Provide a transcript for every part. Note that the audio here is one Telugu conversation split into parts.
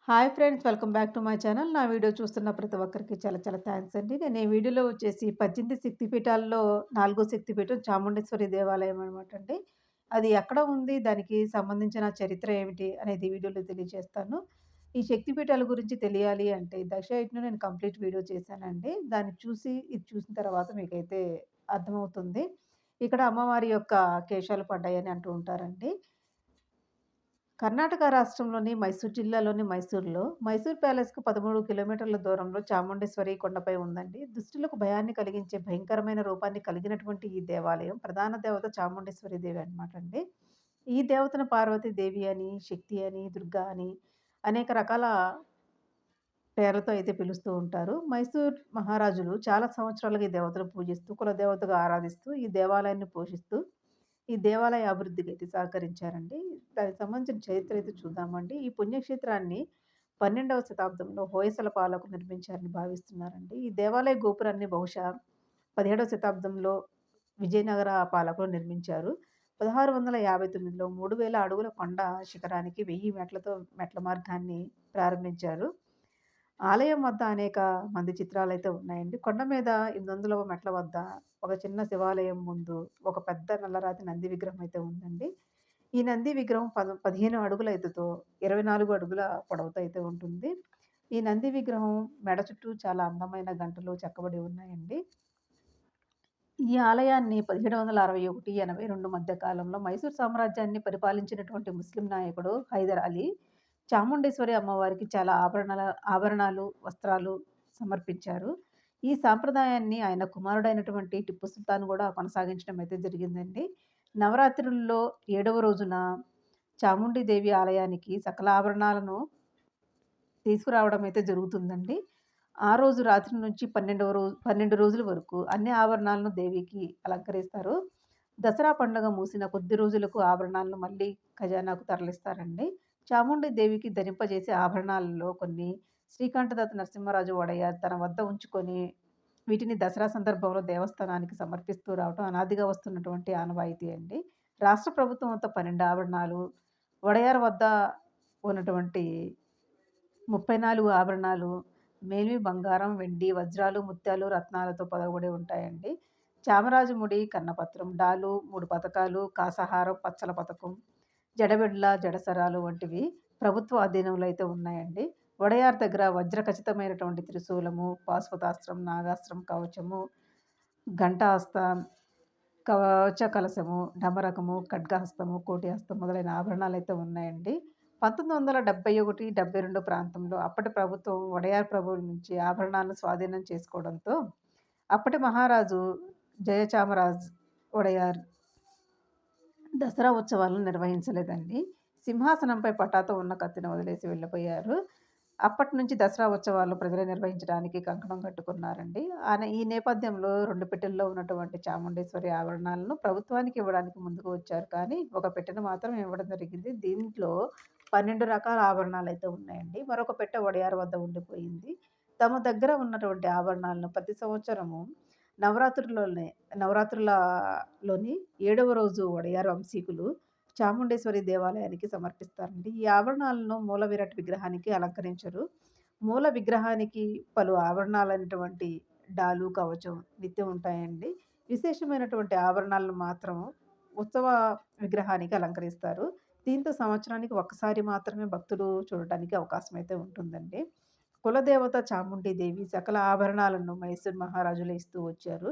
Hi friends! Welcome back to my channel. నా వీడియో చూస్తున్న ప్రతి ఒక్కరికి చాలా చాలా థాంక్స్ అండి. నేను ఈ వీడియోలో వచ్చేసి 18 శక్తిపీఠాల్లో నాలుగో శక్తిపీఠం చాముండేశ్వరి దేవాలయం అనమాట అండి. అది ఎక్కడ ఉంది? దానికి సంబంధించిన చరిత్ర ఏమిటి? అనేది ఈ వీడియోలో తెలియజేస్తాను. ఈ శక్తిపీఠాల గురించి తెలియాలి అంటే దక్షయజ్ఞం నేను కంప్లీట్ వీడియో చేశానండి. దాన్ని చూసి ఇది చూసిన తర్వాత మీకైతే అర్థమవుతుంది. ఇక్కడ అమ్మవారి యొక్క కేశాలు పడ్డాయని అంటూ ఉంటారండి. కర్ణాటక రాష్ట్రంలోని మైసూర్ జిల్లాలోని మైసూర్‌లో మైసూర్ ప్యాలెస్‌కు 13 కిలోమీటర్ల దూరంలో చాముండేశ్వరి కొండపై ఉందండి. దుష్టులకు భయాన్ని కలిగించే భయంకరమైన రూపాన్ని కలిగినటువంటి ఈ దేవాలయం ప్రధాన దేవత చాముండేశ్వరి దేవి అనమాట అండి. ఈ దేవతను పార్వతీదేవి అని, శక్తి అని, దుర్గా అని అనేక రకాల పేర్లతో అయితే పిలుస్తూ ఉంటారు. మైసూర్ మహారాజులు చాలా సంవత్సరాలుగా ఈ దేవతను పూజిస్తూ, కులదేవతగా ఆరాధిస్తూ, ఈ దేవాలయాన్ని పోషిస్తూ ఈ దేవాలయ అభివృద్ధికైతే సహకరించారండి. దానికి సంబంధించిన చరిత్ర అయితే చూద్దామండి. ఈ పుణ్యక్షేత్రాన్ని 12వ శతాబ్దంలో హోయసల పాలకులు నిర్మించారని భావిస్తున్నారండి. ఈ దేవాలయ గోపురాన్ని బహుశా 17వ శతాబ్దంలో విజయనగర పాలకులు నిర్మించారు. 1659లో 3000 అడుగుల కొండ శిఖరానికి 1000 మెట్ల మార్గాన్ని ప్రారంభించారు. ఆలయం వద్ద అనేక మంది చిత్రాలైతే ఉన్నాయండి. కొండ మీద 800 మెట్ల వద్ద ఒక చిన్న శివాలయం ముందు ఒక పెద్ద నల్లరాతి నంది విగ్రహం అయితే ఉందండి. ఈ నంది విగ్రహం 15 అడుగుల ఎత్తుతో 24 అడుగుల పొడవుతో అయితే ఉంటుంది. ఈ నంది విగ్రహం మెడ చుట్టూ చాలా అందమైన గంటలు చెక్కబడి ఉన్నాయండి. ఈ ఆలయాన్ని 1761, 82 మధ్య కాలంలో మైసూర్ సామ్రాజ్యాన్ని పరిపాలించినటువంటి ముస్లిం నాయకుడు హైదర్ అలీ చాముండేశ్వరి అమ్మవారికి చాలా ఆభరణాలు, వస్త్రాలు సమర్పించారు. ఈ సాంప్రదాయాన్ని ఆయన కుమారుడైనటువంటి టిప్పు సుల్తాన్ గూడా కొనసాగించడం అయితే జరిగిందండి. నవరాత్రుల్లో 7వ రోజున చాముండీదేవి ఆలయానికి సకల ఆభరణాలను తీసుకురావడం అయితే జరుగుతుందండి. ఆ రోజు రాత్రి నుంచి 12 రోజుల వరకు అన్ని ఆభరణాలను దేవికి అలంకరిస్తారు. దసరా పండుగ మూసిన కొద్ది రోజులకు ఆభరణాలను మళ్ళీ ఖజానాకు తరలిస్తారండి. చాముండి దేవికి ధరింపజేసే ఆభరణాలలో కొన్ని శ్రీకంఠదత్త నరసింహరాజు ఒడెయర్ తన వద్ద ఉంచుకొని వీటిని దసరా సందర్భంలో దేవస్థానానికి సమర్పిస్తూ రావటం అనాదిగా వస్తున్నటువంటి ఆనవాయితీ అండి. రాష్ట్ర ప్రభుత్వంతో 12 ఆభరణాలు, ఒడయార్ వద్ద ఉన్నటువంటి 34 ఆభరణాలు, మేలిమి బంగారం, వెండి, వజ్రాలు, ముత్యాలు, రత్నాలతో పొదగబడి ఉంటాయండి. చామరాజు ముడి, కన్నపత్రం, డాలు, 3 పతకాలు, కాసహారం, పచ్చల పతకం, జడబిడ్ల, జడసరాలు వంటివి ప్రభుత్వ అధీనంలో అయితే ఉన్నాయండి. వడయార్ దగ్గర వజ్ర ఖచ్చితమైనటువంటి త్రిశూలము, పాశుపతాస్త్రం, నాగాస్త్రం, కవచము, ఘంటాహస్త, కవచ కలశము, డమరకము, ఖడ్గహస్తము, కోటిహస్తం మొదలైన ఆభరణాలైతే ఉన్నాయండి. 1971, 72 ప్రాంతంలో అప్పటి ప్రభుత్వం వడయార్ ప్రభువుల నుంచి ఆభరణాలను స్వాధీనం చేసుకోవడంతో అప్పటి మహారాజు జయచామరాజ్ ఒడయార్ దసరా ఉత్సవాలను నిర్వహించలేదండి. సింహాసనంపై పటాతో ఉన్న కత్తిని వదిలేసి వెళ్ళిపోయారు. అప్పటినుంచి దసరా ఉత్సవాలు ప్రజలే నిర్వహించడానికి కంకణం కట్టుకున్నారండి. ఈ నేపథ్యంలో 2 పెట్టెల్లో ఉన్నటువంటి చాముండేశ్వరి ఆభరణాలను ప్రభుత్వానికి ఇవ్వడానికి ముందుకు వచ్చారు. కానీ ఒక పెట్టెను మాత్రం ఇవ్వడం జరిగింది. దీంట్లో 12 రకాల ఆభరణాలైతే ఉన్నాయండి. మరొక పెట్టె ఒడయార్ వద్ద ఉండిపోయింది. తమ దగ్గర ఉన్నటువంటి ఆభరణాలను ప్రతి సంవత్సరము నవరాత్రుల్లోనే నవరాత్రులలోని 7వ రోజు ఒడయార్ వంశీకులు చాముండేశ్వరి దేవాలయానికి సమర్పిస్తారండి. ఈ ఆభరణాలను మూల విరాట్ విగ్రహానికి అలంకరించరు. మూల విగ్రహానికి పలు ఆభరణాలైనటువంటి డాలు, కవచం నిత్యం ఉంటాయండి. విశేషమైనటువంటి ఆభరణాలను మాత్రం ఉత్సవ విగ్రహానికి అలంకరిస్తారు. దీంతో సంవత్సరానికి ఒక్కసారి మాత్రమే భక్తులు చూడటానికి అవకాశం అయితే ఉంటుందండి. కులదేవత చాముండీదేవి సకల ఆభరణాలను మైసూర్ మహారాజులే ఇస్తూ వచ్చారు.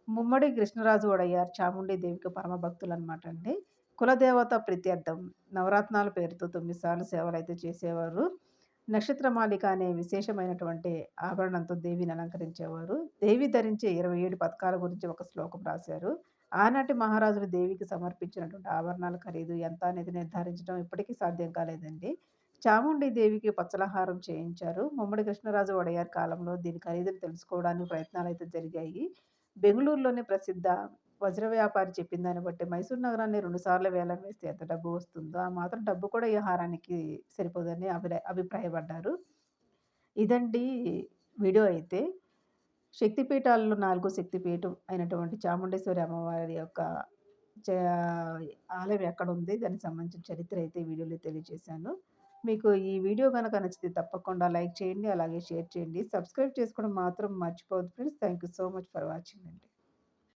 ముమ్మడి కృష్ణరాజు ఒడయార్ చాముండీదేవికి పరమ భక్తులనమాట అండి. కులదేవత ప్రీత్యర్థం నవరత్నాల పేరుతో 9 సార్లు సేవలైతే చేసేవారు. నక్షత్రమాలిక అనే విశేషమైనటువంటి ఆభరణంతో దేవిని అలంకరించేవారు. దేవి ధరించే 27 పతకాల గురించి ఒక శ్లోకం రాశారు. ఆనాటి మహారాజులు దేవికి సమర్పించినటువంటి ఆభరణాల ఖరీదు ఎంత అనేది నిర్ధారించడం ఇప్పటికీ సాధ్యం కాలేదండి. చాముండి దేవికి పచ్చలహారం చేయించారు. ముమ్మడి కృష్ణరాజు ఒడయార్ కాలంలో దీని ఖరీదును తెలుసుకోవడానికి ప్రయత్నాలైతే జరిగాయి. బెంగుళూరులోని ప్రసిద్ధ వజ్ర వ్యాపారి చెప్పిన దాన్ని బట్టి మైసూర్ నగరాన్ని 2 సార్లు వేలం వేస్తే ఎంత డబ్బు వస్తుందో, ఆ మాత్రం డబ్బు కూడా ఈ హారానికి సరిపోదని అభిప్రాయపడ్డారు. ఇదండి వీడియో అయితే. శక్తిపీఠాల్లో 4 శక్తిపీఠం అయినటువంటి చాముండేశ్వరి అమ్మవారి యొక్క చ ఆలయం ఎక్కడుంది? దానికి సంబంధించిన చరిత్ర అయితే ఈ వీడియోలో తెలియజేశాను. మీకు ఈ వీడియో గనక నచ్చితే తప్పకుండా లైక్ చేయండి. అలాగే షేర్ చేయండి. సబ్స్క్రైబ్ చేసుకోవడం మాత్రం మర్చిపోవద్దు friends. Thank you so much for watching అండి.